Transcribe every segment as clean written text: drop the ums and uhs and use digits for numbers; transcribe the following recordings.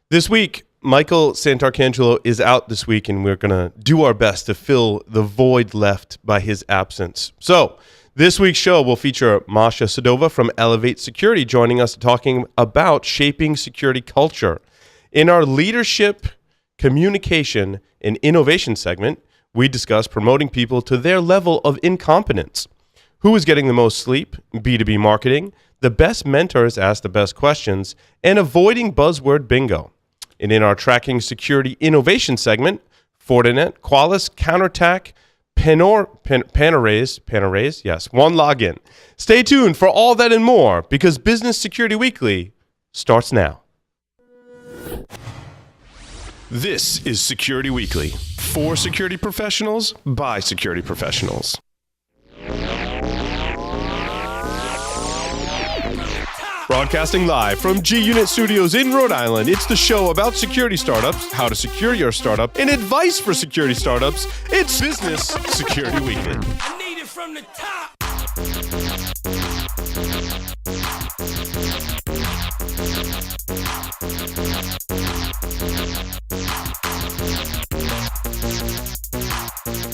This week, Michael Santarcangelo is out this week, and we're going to do our best to fill the void left by his absence. So, this week's show will feature Masha Sedova from Elevate Security joining us talking about shaping security culture. In our leadership, communication, and innovation segment, we discuss promoting people to their level of incompetence. Who is getting the most sleep, B2B marketing, the best mentors ask the best questions, and avoiding buzzword bingo. And in our tracking security innovation segment, Fortinet, Qualys, Counterattack, Panoraise, yes, one login. Stay tuned for all that and more because Business Security Weekly starts now. This is Security Weekly, for security professionals, by security professionals. Broadcasting live from G-Unit Studios in Rhode Island, it's the show about security startups, how to secure your startup, and advice for security startups. It's Business Security Weekly. I need it from the top.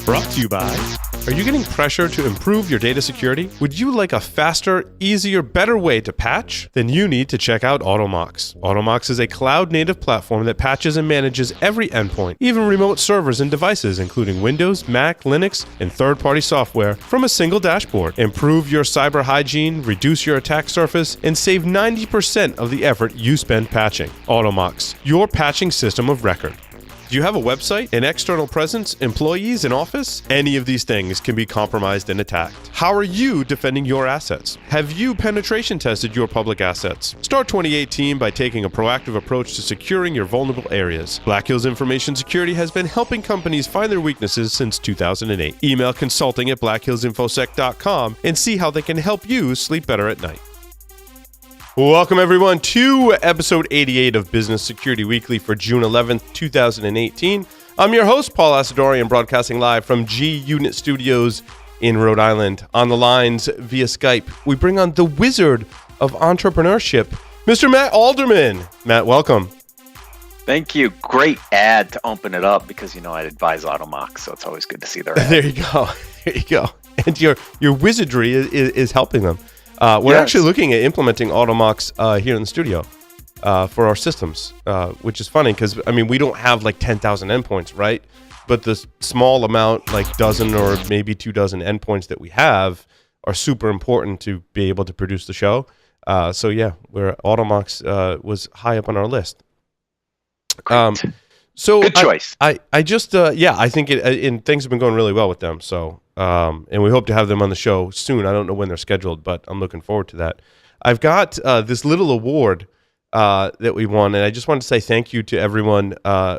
Brought to you by... Are you getting pressure to improve your data security? Would you like a faster, easier, better way to patch? Then you need to check out Automox. Automox is a cloud-native platform that patches and manages every endpoint, even remote servers and devices, including Windows, Mac, Linux, and third-party software from a single dashboard. Improve your cyber hygiene, reduce your attack surface, and save 90% of the effort you spend patching. Automox, your patching system of record. Do you have a website, an external presence, employees, an office? Any of these things can be compromised and attacked. How are you defending your assets? Have you penetration tested your public assets? Start 2018 by taking a proactive approach to securing your vulnerable areas. Black Hills Information Security has been helping companies find their weaknesses since 2008. Email consulting at blackhillsinfosec.com and see how they can help you sleep better at night. Welcome, everyone, to episode 88 of Business Security Weekly for June 11th, 2018. I'm your host, Paul Asadorian, broadcasting live from G-Unit Studios in Rhode Island. On the lines via Skype, we bring on the wizard of entrepreneurship, Mr. Matt Alderman. Matt, welcome. Thank you. Great ad to open it up because, I advise Automox, so it's always good to see their ad. There you go. There you go. And your wizardry is helping them. We're actually looking at implementing Automox here in the studio for our systems, which is funny because, we don't have like 10,000 endpoints, right? But the small amount, like dozen or maybe 2 dozen endpoints that we have are super important to be able to produce the show. So yeah, Automox was high up on our list. Great. So good choice. I just I think and things have been going really well with them. So and we hope to have them on the show soon. I don't know when they're scheduled, but I'm looking forward to that. I've got this little award that we won, and I just wanted to say thank you to everyone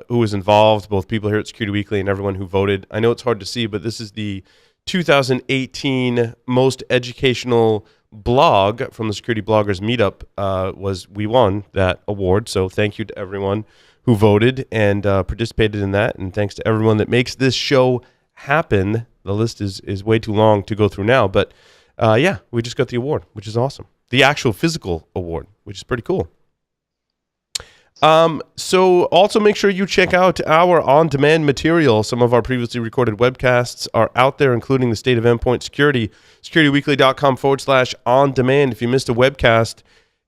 who was involved, both people here at Security Weekly and everyone who voted. I know it's hard to see, but this is the 2018 Most Educational Blog from the Security Bloggers Meetup. We won that award, so thank you to everyone who voted and participated in that, and thanks to everyone that makes this show happen. The list is way too long to go through now, but we just got the award, which is awesome. The actual physical award, which is pretty cool. So also make sure you check out our on-demand material. Some of our previously recorded webcasts are out there, including the State of Endpoint Security, securityweekly.com/on-demand. If you missed a webcast,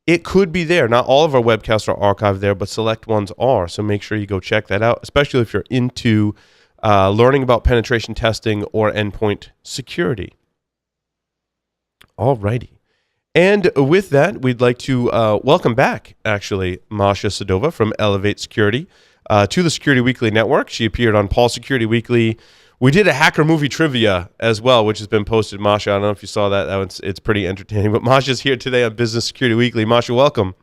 it could be there. Not all of our webcasts are archived there, but select ones are. So make sure you go check that out, especially if you're into learning about penetration testing or endpoint security. All righty. And with that, we'd like to welcome back, actually, Masha Sedova from Elevate Security to the Security Weekly Network. She appeared on Paul Security Weekly. We did a hacker movie trivia as well, which has been posted. Masha, I don't know if you saw that. It's pretty entertaining. But Masha's here today on Business Security Weekly. Masha, welcome.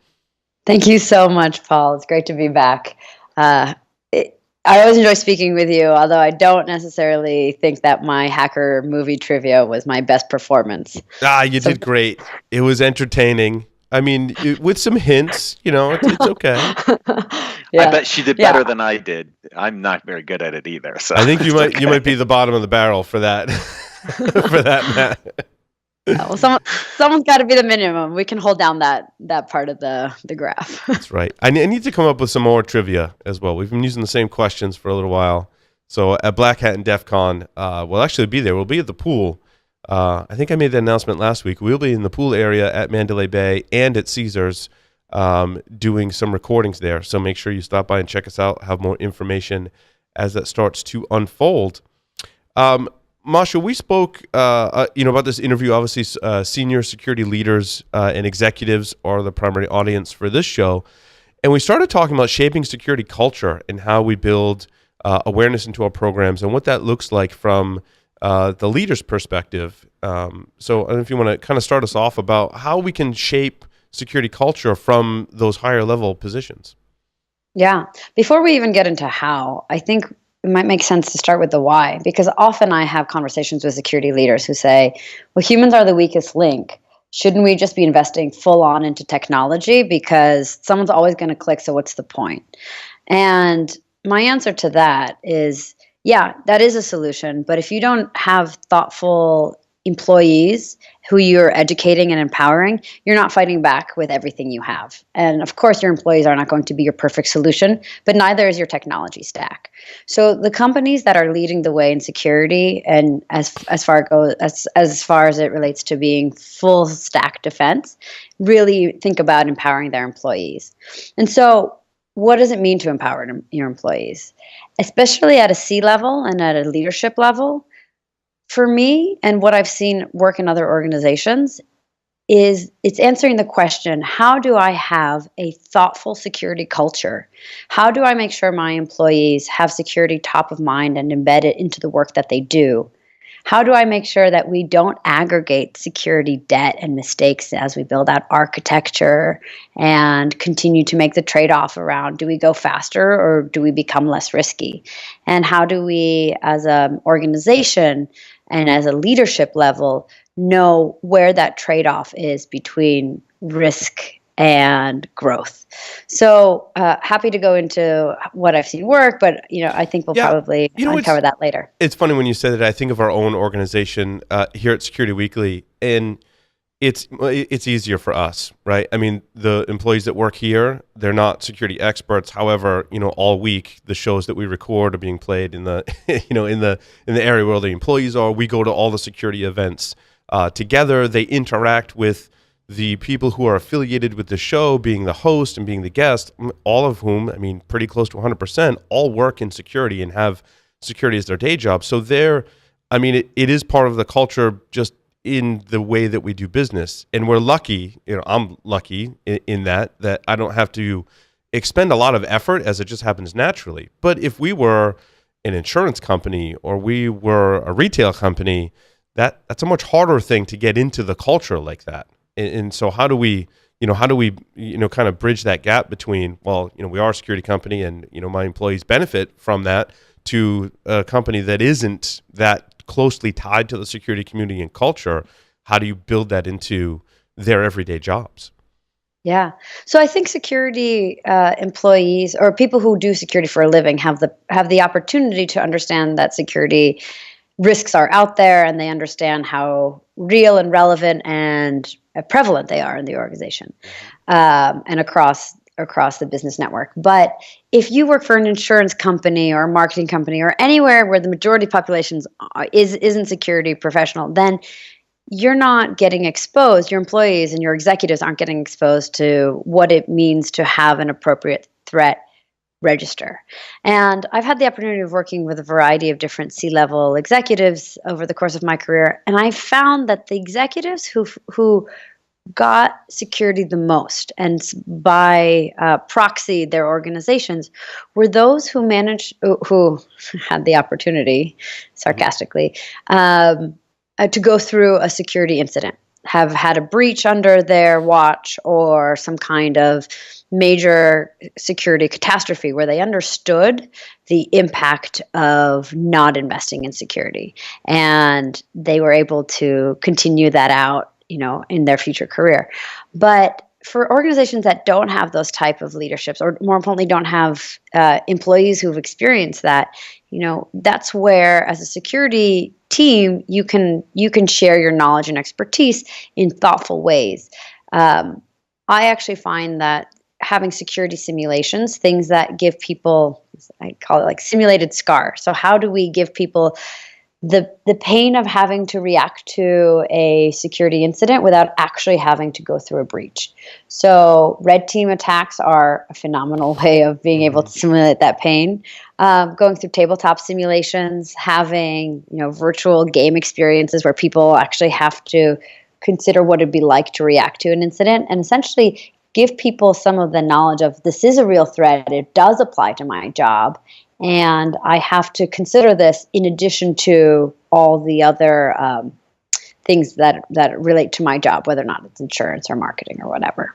Thank you so much, Paul. It's great to be back. I always enjoy speaking with you, although I don't necessarily think that my hacker movie trivia was my best performance. You did great. It was entertaining. With some hints, it's okay. Yeah. I bet she did better than I did. I'm not very good at it either. So I think you might be the bottom of the barrel for that, for that, Matt. Well, someone's got to be the minimum. We can hold down that part of the graph. That's right. I need to come up with some more trivia as well. We've been using the same questions for a little while. So at Black Hat and DEF CON, we'll actually be there. We'll be at the pool. I think I made the announcement last week. We'll be in the pool area at Mandalay Bay and at Caesars doing some recordings there. So make sure you stop by and check us out, have more information as that starts to unfold. Masha, we spoke about this interview. Obviously, senior security leaders and executives are the primary audience for this show. And we started talking about shaping security culture and how we build awareness into our programs and what that looks like from the leader's perspective. So I don't know if you want to kind of start us off about how we can shape security culture from those higher level positions. Yeah. Before we even get into how, I think it might make sense to start with the why, because often I have conversations with security leaders who say, well, humans are the weakest link. Shouldn't we just be investing full on into technology because someone's always going to click, so what's the point? And my answer to that is, yeah, that is a solution. But if you don't have thoughtful employees who you're educating and empowering, you're not fighting back with everything you have. And of course, your employees are not going to be your perfect solution, but neither is your technology stack. So the companies that are leading the way in security, and as far as it relates to being full stack defense, really think about empowering their employees. And so what does it mean to empower your employees, especially at a C-level and at a leadership level? For me, and what I've seen work in other organizations, is it's answering the question, how do I have a thoughtful security culture? How do I make sure my employees have security top of mind and embed it into the work that they do? How do I make sure that we don't aggregate security debt and mistakes as we build out architecture and continue to make the trade-off around, do we go faster or do we become less risky? And how do we, as an organization and as a leadership level, know where that trade-off is between risk and growth? So happy to go into what I've seen work, but I think we'll probably uncover that later. It's funny when you say that. I think of our own organization here at Security Weekly, and it's easier for us, right? I mean, the employees that work here, they're not security experts. However, all week the shows that we record are being played in the in the area where the employees are. We go to all the security events together. They interact with the people who are affiliated with the show, being the host and being the guest, all of whom, I mean, pretty close to 100%, all work in security and have security as their day job. So it is part of the culture just in the way that we do business. And we're lucky, I'm lucky in that I don't have to expend a lot of effort as it just happens naturally. But if we were an insurance company or we were a retail company, that's a much harder thing to get into the culture like that. And so how do we kind of bridge that gap between, we are a security company and, my employees benefit from that, to a company that isn't that closely tied to the security community and culture? How do you build that into their everyday jobs? Yeah. So I think security employees or people who do security for a living have the opportunity to understand that security risks are out there, and they understand how real and relevant and prevalent they are in the organization and across the business network. But if you work for an insurance company or a marketing company or anywhere where the majority of populations isn't security professional, then you're not getting exposed. Your employees and your executives aren't getting exposed to what it means to have an appropriate threat register. And I've had the opportunity of working with a variety of different C-level executives over the course of my career, and I found that the executives who got security the most, and by proxy their organizations, were those who had the opportunity, sarcastically, to go through a security incident, have had a breach under their watch or some kind of major security catastrophe where they understood the impact of not investing in security. And they were able to continue that out, in their future career. But for organizations that don't have those type of leaderships, or more importantly, don't have employees who've experienced that, that's where, as a security team, you can share your knowledge and expertise in thoughtful ways. I actually find that having security simulations, things that give people, I call it like simulated scar. So how do we give people the pain of having to react to a security incident without actually having to go through a breach? So red team attacks are a phenomenal way of being able to simulate that pain. Going through tabletop simulations, having virtual game experiences where people actually have to consider what it'd be like to react to an incident, and essentially give people some of the knowledge of, this is a real threat, it does apply to my job, and I have to consider this in addition to all the other things that relate to my job, whether or not it's insurance or marketing or whatever.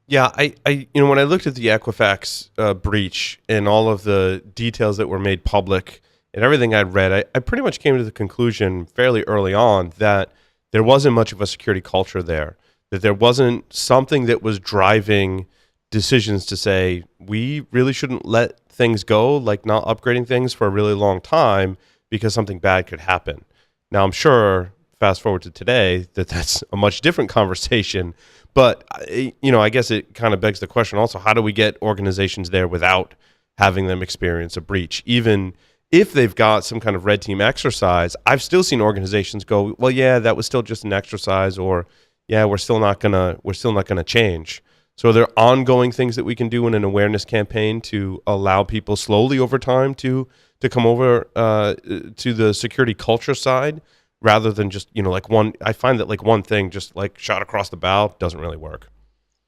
Yeah, I when I looked at the Equifax breach and all of the details that were made public and everything I'd read, I pretty much came to the conclusion fairly early on that there wasn't much of a security culture there, that there wasn't something that was driving decisions to say, we really shouldn't let things go, like not upgrading things for a really long time because something bad could happen. Now, I'm sure, fast forward to today, that's a much different conversation. But, I guess it kind of begs the question also, how do we get organizations there without having them experience a breach? Even if they've got some kind of red team exercise, I've still seen organizations go, well, yeah, that was still just an exercise, or yeah, we're still not gonna change. So are there ongoing things that we can do in an awareness campaign to allow people slowly over time to come over to the security culture side, rather than just, like one? I find that like one thing just like shot across the bow doesn't really work.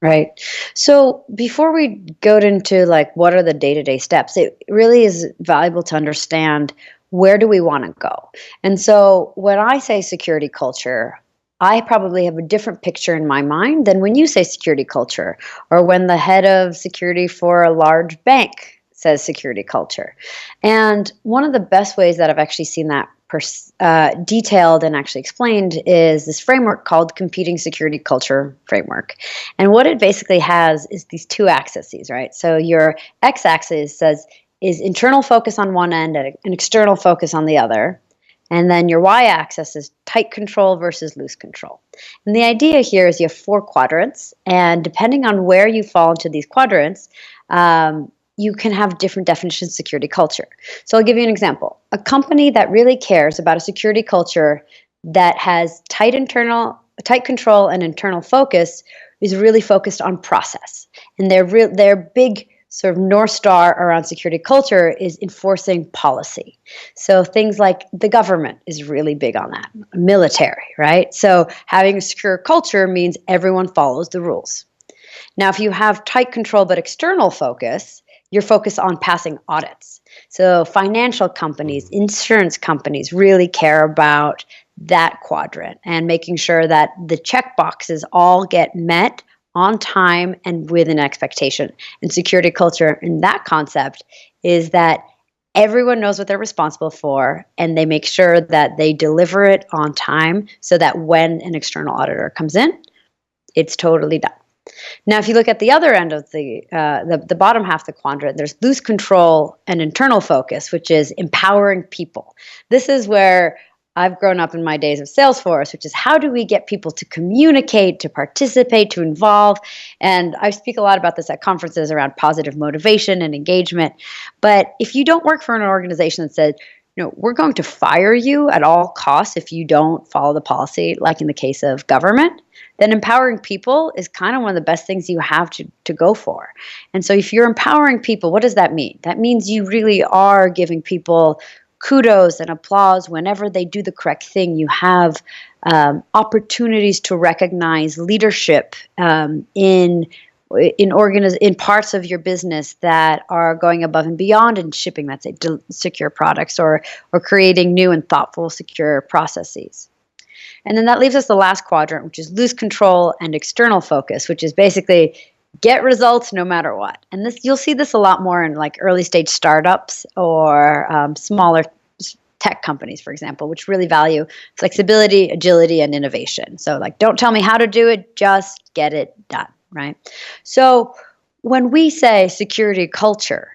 Right. So before we go into like what are the day-to-day steps, it really is valuable to understand, where do we want to go? And so when I say security culture, I probably have a different picture in my mind than when you say security culture, or when the head of security for a large bank says security culture. And one of the best ways that I've actually seen that detailed and actually explained is this framework called Competing Security Culture Framework. And what it basically has is these two axes, right? So your x-axis is internal focus on one end and an external focus on the other. And then your y-axis is tight control versus loose control. And the idea here is you have 4 quadrants, and depending on where you fall into these quadrants, you can have different definitions of security culture. So I'll give you an example. A company that really cares about a security culture that has tight control and internal focus is really focused on process. And their big sort of North Star around security culture is enforcing policy. So things like the government is really big on that, military, right? So having a secure culture means everyone follows the rules. Now, if you have tight control but external focus, you're focused on passing audits. So financial companies, insurance companies really care about that quadrant and making sure that the check boxes all get met on time and with an expectation. And security culture in that concept is that everyone knows what they're responsible for, and they make sure that they deliver it on time so that when an external auditor comes in, it's totally done. Now, if you look at the other end of the bottom half of the quadrant, there's loose control and internal focus, which is empowering people. This is where I've grown up in my days of Salesforce, which is how do we get people to communicate, to participate, to involve? And I speak a lot about this at conferences around positive motivation and engagement. But if you don't work for an organization that said, we're going to fire you at all costs if you don't follow the policy, like in the case of government, then empowering people is kind of one of the best things you have to go for. And so if you're empowering people, what does that mean? That means you really are giving people kudos and applause whenever they do the correct thing. You have opportunities to recognize leadership in parts of your business that are going above and beyond in shipping, let's say, secure products or creating new and thoughtful secure processes. And then that leaves us the last quadrant, which is loose control and external focus, which is basically get results no matter what. And this, you'll see this a lot more in like early stage startups or smaller tech companies, for example, which really value flexibility, agility, and innovation. So like, don't tell me how to do it, just get it done. right? So when we say security culture,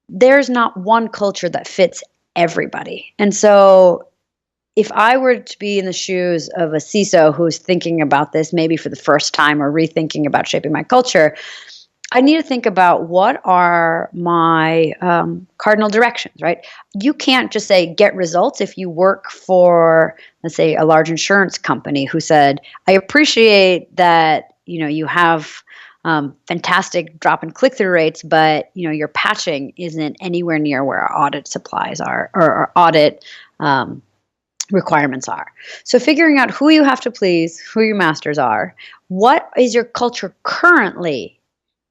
there's not one culture that fits everybody. And so if I were to be in the shoes of a CISO who's thinking about this maybe for the first time or rethinking about shaping my culture, I need to think about what are my cardinal directions, right? You can't just say get results if you work for, let's say, a large insurance company who said, I appreciate that you have fantastic drop in click-through rates, but your patching isn't anywhere near where our audit supplies are or our audit requirements are. So figuring out who you have to please, who your masters are, what is your culture currently,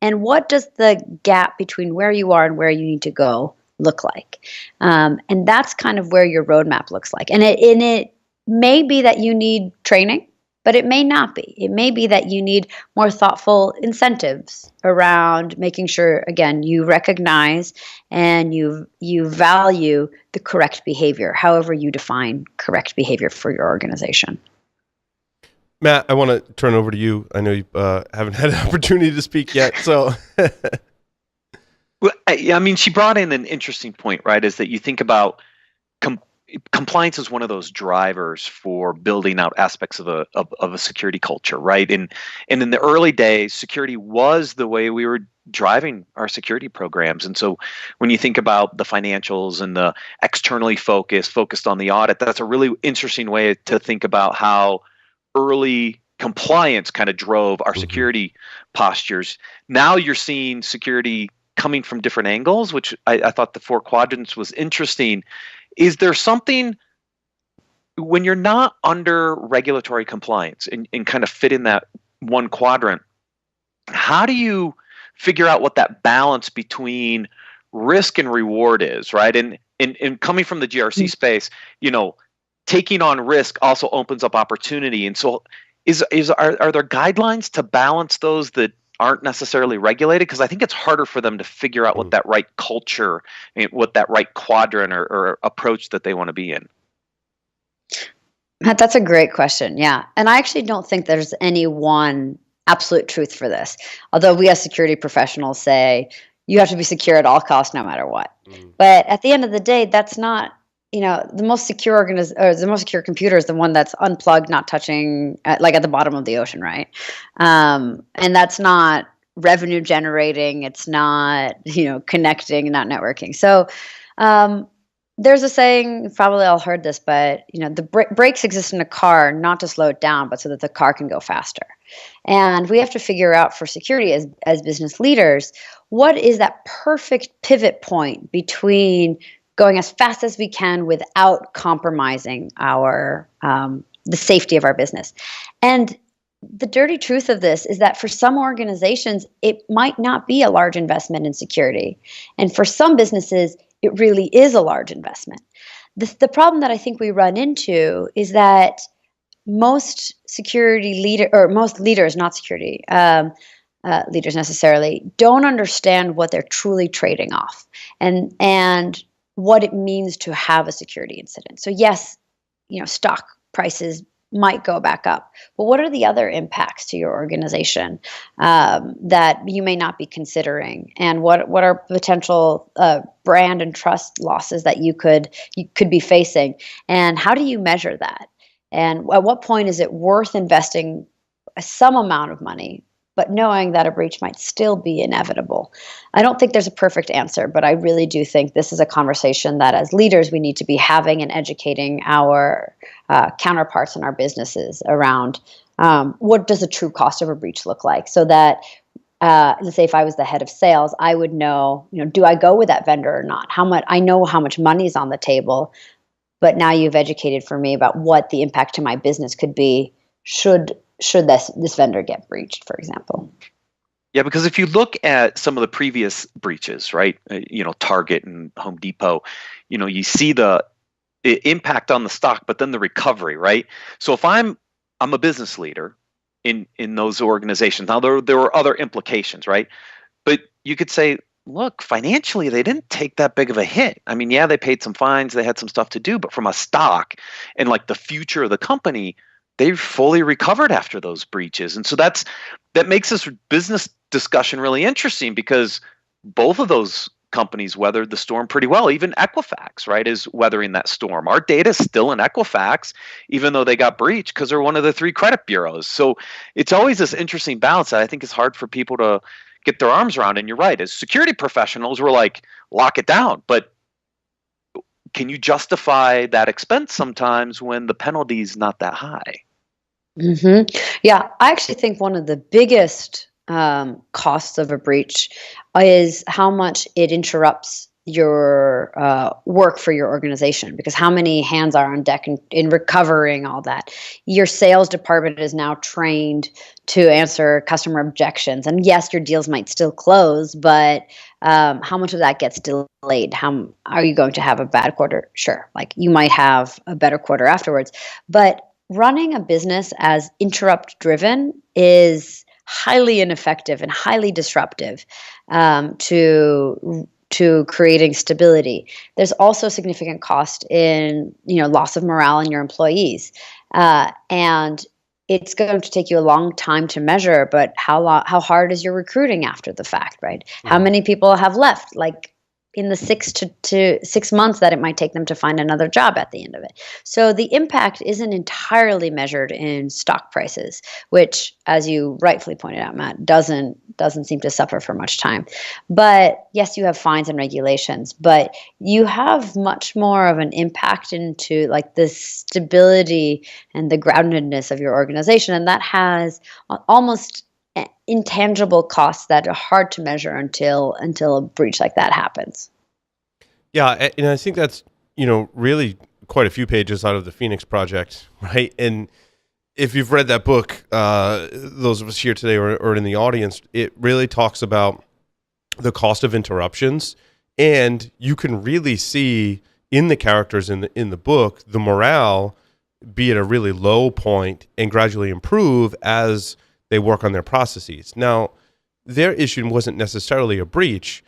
and what does the gap between where you are and where you need to go look like? And that's kind of where your roadmap looks like. And it may be that you need training, but it may not be. It may be that you need more thoughtful incentives around making sure, again, you recognize and you value the correct behavior, however you define correct behavior for your organization. Matt, I want to turn over to you. I know you haven't had an opportunity to speak yet, so. Well, I mean, she brought in an interesting point, right? Is that you think about compliance is one of those drivers for building out aspects of a security culture, right? And in the early days, security was the way we were driving our security programs. And so when you think about the financials and the externally focused on the audit, that's a really interesting way to think about how early compliance kind of drove our security postures. Now you're seeing security coming from different angles, which I thought the 4 quadrants was interesting. Is there something when you're not under regulatory compliance and kind of fit in that one quadrant, how do you figure out what that balance between risk and reward is, right? And coming from the GRC space, taking on risk also opens up opportunity. And so are there guidelines to balance those that aren't necessarily regulated? Because I think it's harder for them to figure out what that right culture, what that right quadrant or approach that they want to be in. That's a great question. Yeah. And I actually don't think there's any one absolute truth for this. Although we as security professionals say you have to be secure at all costs, no matter what. But at the end of the day, that's not, the most secure the most secure computer is the one that's unplugged, not touching, like at the bottom of the ocean, right? And that's not revenue generating. It's not, connecting, not networking. So there's a saying, you've probably all heard this, but the brakes exist in a car not to slow it down, but so that the car can go faster. And we have to figure out for security as business leaders, what is that perfect pivot point between going as fast as we can without compromising our the safety of our business. And the dirty truth of this is that for some organizations, it might not be a large investment in security. And for some businesses, it really is a large investment. The problem that I think we run into is that most most leaders, not security leaders necessarily, don't understand what they're truly trading off and what it means to have a security incident. So yes, stock prices might go back up, but what are the other impacts to your organization that you may not be considering, and what are potential brand and trust losses that you could be facing, and how do you measure that, and at what point is it worth investing some amount of money but knowing that a breach might still be inevitable? I don't think there's a perfect answer, but I really do think this is a conversation that as leaders we need to be having and educating our counterparts in our businesses around what does a true cost of a breach look like, so that let's say if I was the head of sales, I would know, do I go with that vendor or not? I know how much money is on the table, but now you've educated for me about what the impact to my business could be should this vendor get breached, for example. Yeah, because if you look at some of the previous breaches, right, Target and Home Depot, you see the impact on the stock, but then the recovery, right? So if I'm a business leader in those organizations, now there were other implications, right? But you could say, look, financially, they didn't take that big of a hit. I mean, yeah, they paid some fines, they had some stuff to do, but from a stock and like the future of the company, they've fully recovered after those breaches. And so that's that makes this business discussion really interesting because both of those companies weathered the storm pretty well. Even Equifax, right, is weathering that storm. Our data is still in Equifax, even though they got breached because they're one of the 3 credit bureaus. So it's always this interesting balance that I think is hard for people to get their arms around. And you're right, as security professionals, we're like, lock it down. But can you justify that expense sometimes when the penalty is not that high? Yeah, I actually think one of the biggest costs of a breach is how much it interrupts your work for your organization, because how many hands are on deck in recovering all that. Your sales department is now trained to answer customer objections, and yes, your deals might still close, but how much of that gets delayed? How are you going to have a bad quarter? Sure, like you might have a better quarter afterwards, but running a business as interrupt driven is highly ineffective and highly disruptive to creating stability. There's also significant cost in loss of morale in your employees, and it's going to take you a long time to measure. But how hard is your recruiting after the fact, right? How many people have left? Like in the 6 months that it might take them to find another job at the end of it. So the impact isn't entirely measured in stock prices, which, as you rightfully pointed out, Matt, doesn't seem to suffer for much time. But yes, you have fines and regulations, but you have much more of an impact into like the stability and the groundedness of your organization, and that has almost intangible costs that are hard to measure until a breach like that happens. Yeah, and I think that's, really quite a few pages out of the Phoenix Project, right? And if you've read that book, those of us here today or in the audience, it really talks about the cost of interruptions, and you can really see in the characters in the book the morale be at a really low point and gradually improve as they work on their processes. Now, their issue wasn't necessarily a breach,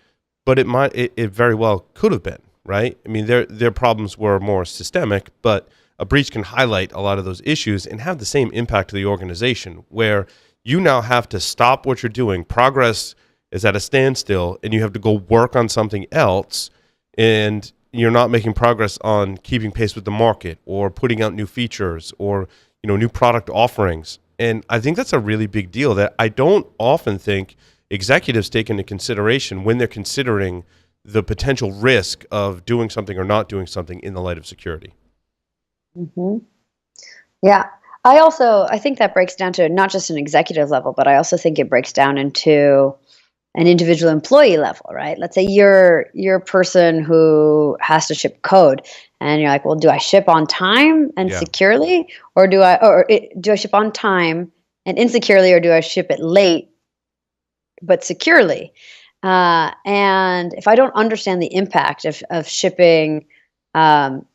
but it very well could have been, right? I mean, their problems were more systemic, but a breach can highlight a lot of those issues and have the same impact to the organization, where you now have to stop what you're doing. Progress is at a standstill, and you have to go work on something else, and you're not making progress on keeping pace with the market or putting out new features or new product offerings. And I think that's a really big deal that I don't often think executives take into consideration when they're considering the potential risk of doing something or not doing something in the light of security. Yeah. I think that breaks down to not just an executive level, but I also think it breaks down into an individual employee level, right? Let's say you're a person who has to ship code, and you're like, well, do I ship on time and securely, or do I ship on time and insecurely, or do I ship it late but securely? And if I don't understand the impact of shipping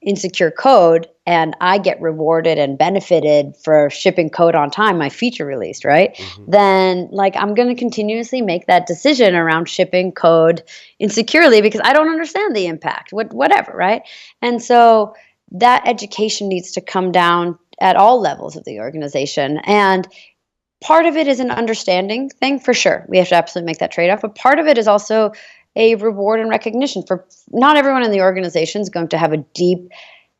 insecure code, and I get rewarded and benefited for shipping code on time, my feature released, right? Then like I'm going to continuously make that decision around shipping code insecurely because I don't understand the impact, whatever, right? And so that education needs to come down at all levels of the organization. And part of it is an understanding thing, for sure. We have to absolutely make that trade-off. But part of it is also a reward and recognition. For not everyone in the organization is going to have a deep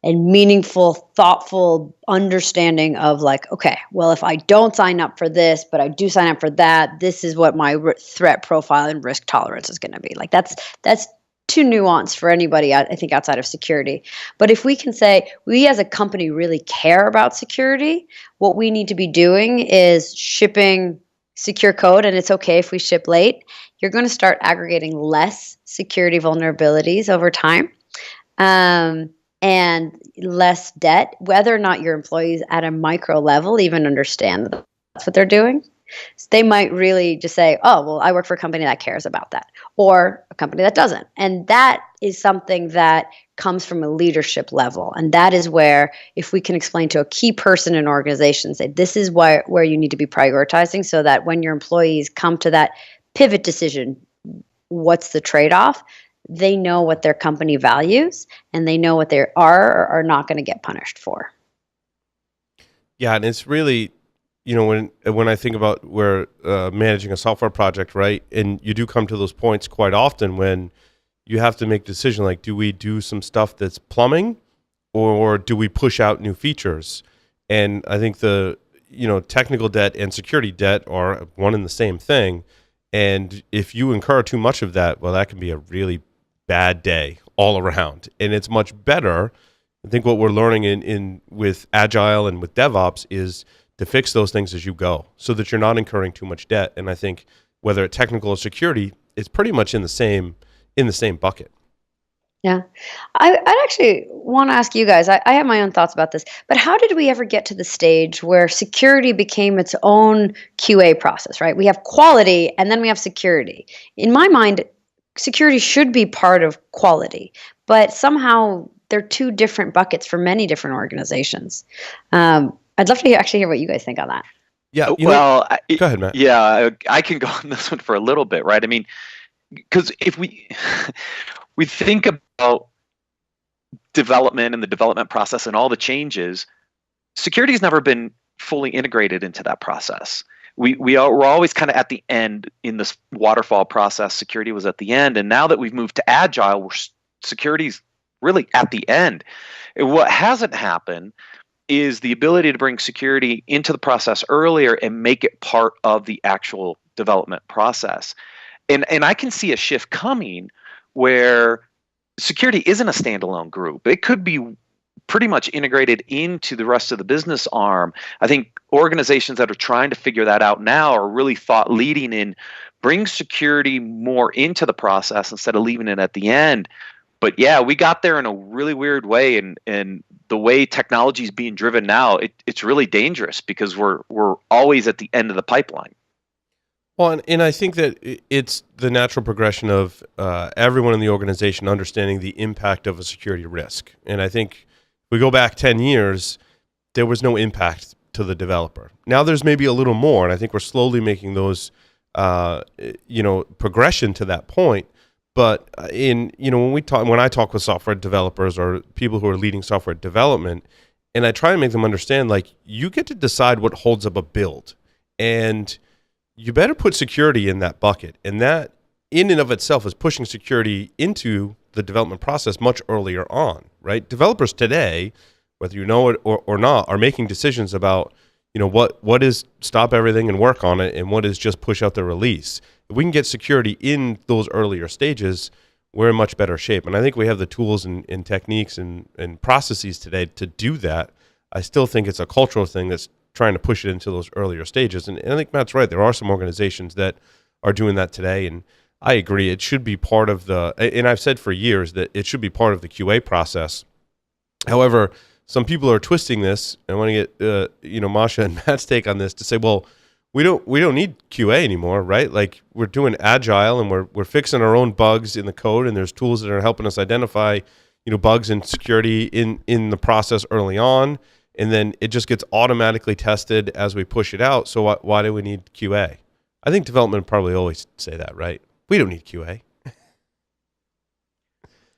and meaningful, thoughtful understanding of like, okay, well, if I don't sign up for this, but I do sign up for that, this is what my threat profile and risk tolerance is going to be. Like that's too nuanced for anybody, I think, outside of security. But if we can say we as a company really care about security, what we need to be doing is shipping secure code, and it's okay if we ship late. You're going to start aggregating less security vulnerabilities over time, and less debt, whether or not your employees at a micro level even understand that that's what they're doing. So they might really just say, oh, well, I work for a company that cares about that, or a company that doesn't. And that is something that comes from a leadership level. And that is where, if we can explain to a key person in an organization, say, this is where you need to be prioritizing, so that when your employees come to that pivot decision, what's the trade-off? They know what their company values, and they know what they are or are not going to get punished for. Yeah, and it's really, when I think about where managing a software project, right, and you do come to those points quite often when you have to make a decision like, do we do some stuff that's plumbing, or do we push out new features? And I think the technical debt and security debt are one and the same thing. And if you incur too much of that, well, that can be a really bad day all around. And it's much better. I think what we're learning in with Agile and with DevOps is to fix those things as you go so that you're not incurring too much debt. And I think whether it's technical or security, it's pretty much in the same bucket. Yeah. I'd actually want to ask you guys, I have my own thoughts about this, but how did we ever get to the stage where security became its own QA process, right? We have quality and then we have security. In my mind, security should be part of quality, but somehow they're two different buckets for many different organizations. I'd love to actually hear what you guys think on that. Yeah. Go ahead, Matt. Yeah, I can go on this one for a little bit, right? I mean, because if we think about development and the development process and all the changes, security has never been fully integrated into that process. We're always kind of at the end in this waterfall process. Security was at the end, and now that we've moved to Agile, security's really at the end. And what hasn't happened is the ability to bring security into the process earlier and make it part of the actual development process. And I can see a shift coming where security isn't a standalone group. It could be pretty much integrated into the rest of the business arm. I think organizations that are trying to figure that out now are really thought leading in bring security more into the process instead of leaving it at the end. But yeah, we got there in a really weird way, and the way technology is being driven now, it's really dangerous because we're always at the end of the pipeline. Well, and I think that it's the natural progression of everyone in the organization understanding the impact of a security risk. And I think if we go back 10 years, there was no impact to the developer. Now there's maybe a little more, and I think we're slowly making those, progression to that point. But when I talk with software developers or people who are leading software development, and I try and make them understand, like, you get to decide what holds up a build, and you better put security in that bucket. And that in and of itself is pushing security into the development process much earlier on, right? Developers today, whether you know it or not, are making decisions about, what is stop everything and work on it, and what is just push out the release. If we can get security in those earlier stages, we're in much better shape. And I think we have the tools and techniques and processes today to do that. I still think it's a cultural thing that's trying to push it into those earlier stages. And I think Matt's right. There are some organizations that are doing that today. And I agree. It should be part of and I've said for years that it should be part of the QA process. However, some people are twisting this, and I want to get Masha and Matt's take on this to say, well, we don't need QA anymore, right? Like, we're doing Agile and we're fixing our own bugs in the code, and there's tools that are helping us identify, bugs and security in the process early on, and then it just gets automatically tested as we push it out. So why do we need QA? I think development probably always say that, right? We don't need QA.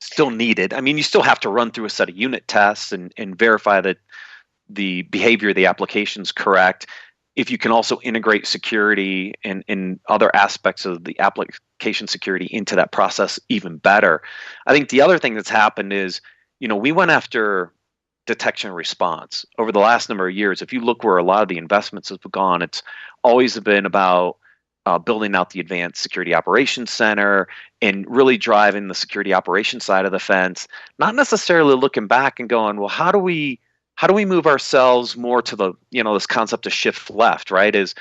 Still needed. I mean, you still have to run through a set of unit tests and verify that the behavior of the application is correct. If you can also integrate security and other aspects of the application security into that process, even better. I think the other thing that's happened is, we went after detection and response over the last number of years. If you look where a lot of the investments have gone, it's always been about building out the advanced security operations center and really driving the security operations side of the fence, not necessarily looking back and going, well, how do we move ourselves more to the, this concept of shift left, right? Is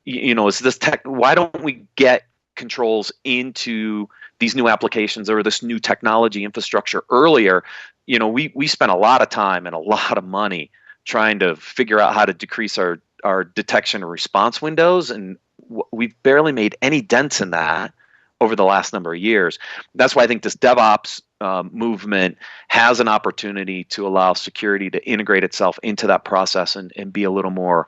this tech, why don't we get controls into these new applications or this new technology infrastructure earlier? We spent a lot of time and a lot of money trying to figure out how to decrease our detection and response windows, and we've barely made any dents in that over the last number of years. That's why I think this DevOps movement has an opportunity to allow security to integrate itself into that process and be a little more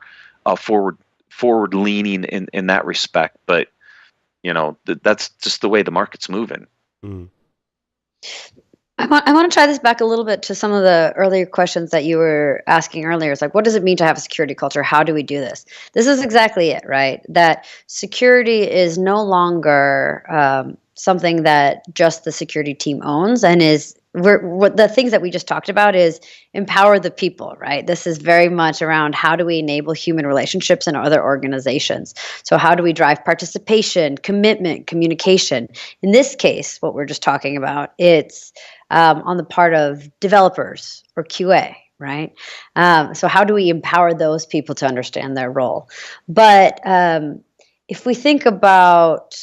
forward leaning in that respect. But that's just the way the market's moving. Mm. I want to try this back a little bit to some of the earlier questions that you were asking earlier. It's like, what does it mean to have a security culture? How do we do this? This is exactly it, right? That security is no longer something that just the security team owns, and is what the things that we just talked about is empower the people, right? This is very much around how do we enable human relationships in other organizations. So how do we drive participation, commitment, communication? In this case, what we're just talking about, it's on the part of developers or QA, right? So how do we empower those people to understand their role? But if we think about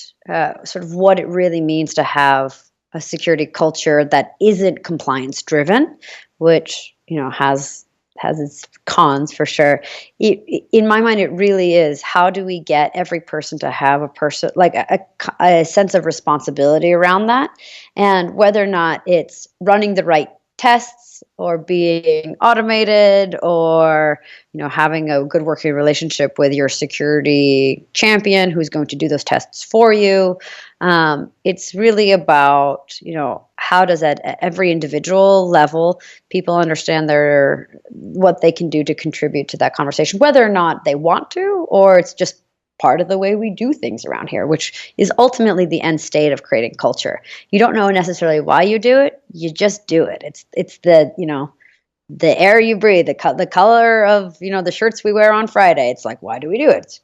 sort of what it really means to have a security culture that isn't compliance driven, which has its cons for sure. In my mind, it really is. How do we get every person to have a sense of responsibility around that, and whether or not it's running the right tests or being automated or having a good working relationship with your security champion who's going to do those tests for you. It's really about how does at every individual level people understand what they can do to contribute to that conversation, whether or not they want to, or it's just part of the way we do things around here, which is ultimately the end state of creating culture. You don't know necessarily why you do it; you just do it. It's the air you breathe, the color of the shirts we wear on Friday. It's like, why do we do it?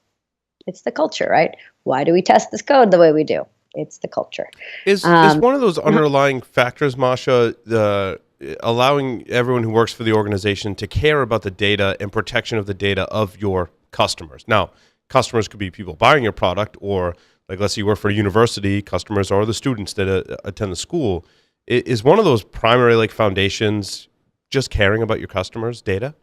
It's the culture, right? Why do we test this code the way we do? It's the culture. Is one of those underlying factors, Masha, allowing everyone who works for the organization to care about the data and protection of the data of your customers? Now, customers could be people buying your product, or let's say you work for a university, customers are the students that attend the school. Is one of those primary foundations just caring about your customers' data?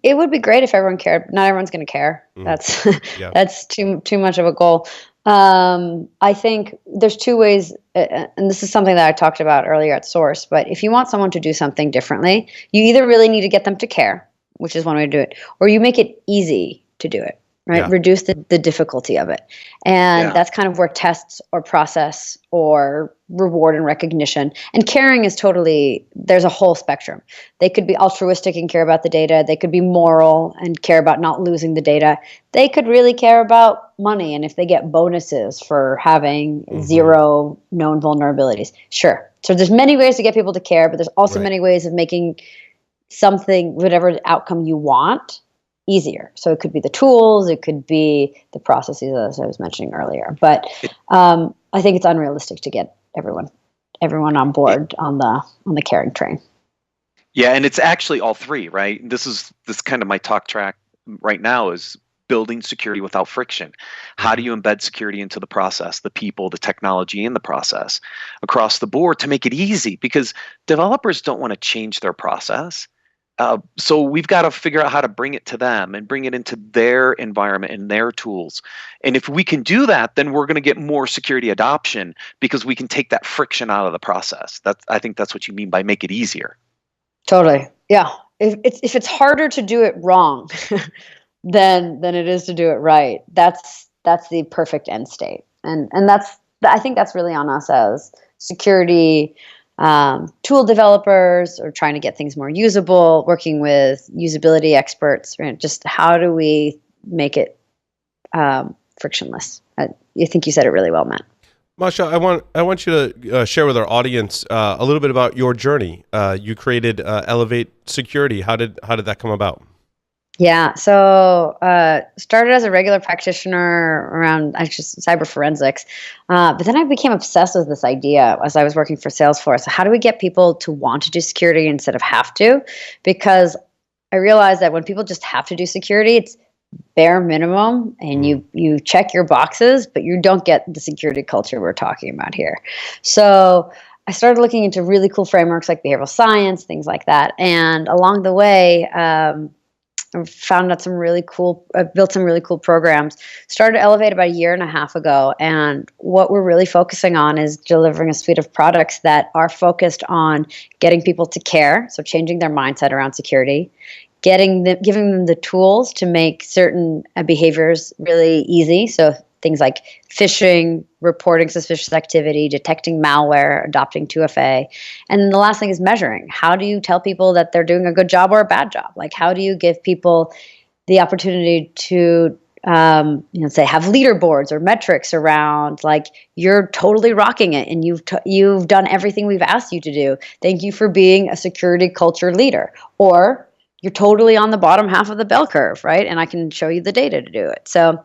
It would be great if everyone cared. Not everyone's going to care. That's that's too much of a goal. I think there's two ways, and this is something that I talked about earlier at Source. But if you want someone to do something differently, you either really need to get them to care, which is one way to do it, or you make it easy to do it. Right? Yeah. Reduce the difficulty of it. And that's kind of where tests or process or reward and recognition. And caring is there's a whole spectrum. They could be altruistic and care about the data. They could be moral and care about not losing the data. They could really care about money and if they get bonuses for having zero known vulnerabilities. Sure. So there's many ways to get people to care, but there's also many ways of making something, whatever outcome you want, easier. So it could be the tools, it could be the processes, as I was mentioning earlier. But I think it's unrealistic to get everyone on board on the caring train. Yeah, and it's actually all three, right? This kind of my talk track right now is building security without friction. How do you embed security into the process, the people, the technology in the process across the board to make it easy? Because developers don't want to change their process. So we've got to figure out how to bring it to them and bring it into their environment and their tools. And if we can do that, then we're going to get more security adoption because we can take that friction out of the process. I think that's what you mean by make it easier. Totally. Yeah. If it's harder to do it wrong than it is to do it right, that's the perfect end state. And I think that's really on us as security tool developers, or trying to get things more usable, working with usability experts, right? Just how do we make it frictionless? I think you said it really well, Matt. Masha, I want you to share with our audience a little bit about your journey. You created Elevate Security. How did that come about? Yeah, so started as a regular practitioner around cyber forensics, but then I became obsessed with this idea as I was working for Salesforce. How do we get people to want to do security instead of have to? Because I realized that when people just have to do security, it's bare minimum, and you check your boxes, but you don't get the security culture we're talking about here. So I started looking into really cool frameworks like behavioral science, things like that, and along the way, I found out built some really cool programs. Started Elevate about 1.5 years ago, and what we're really focusing on is delivering a suite of products that are focused on getting people to care, so changing their mindset around security, giving them the tools to make certain behaviors really easy. So things like phishing, reporting suspicious activity, detecting malware, adopting 2FA. And then the last thing is measuring. How do you tell people that they're doing a good job or a bad job? Like, how do you give people the opportunity to say have leaderboards or metrics around like you're totally rocking it and you've done everything we've asked you to do. Thank you for being a security culture leader. Or you're totally on the bottom half of the bell curve, right? And I can show you the data to do it. So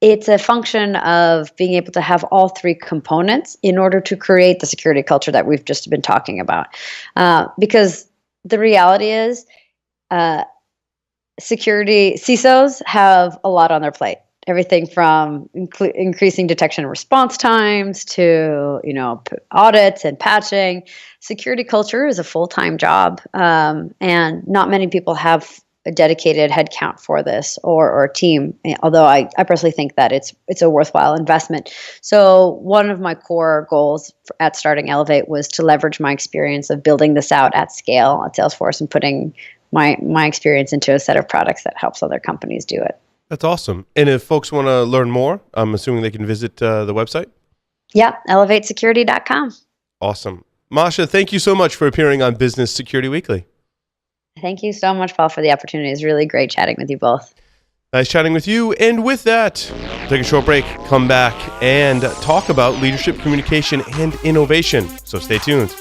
it's a function of being able to have all three components in order to create the security culture that we've just been talking about. Because the reality is, security CISOs have a lot on their plate. Everything from increasing detection and response times to audits and patching. Security culture is a full-time job, and not many people have a dedicated headcount for this or a team. Although I personally think that it's a worthwhile investment. So one of my core goals at starting Elevate was to leverage my experience of building this out at scale at Salesforce and putting my experience into a set of products that helps other companies do it. That's awesome. And if folks want to learn more, I'm assuming they can visit the website? Yeah, elevatesecurity.com. Awesome. Masha, thank you so much for appearing on Business Security Weekly. Thank you so much, Paul, for the opportunity. It's really great chatting with you both. Nice chatting with you. And with that, take a short break, come back, and talk about leadership communication and innovation. So stay tuned.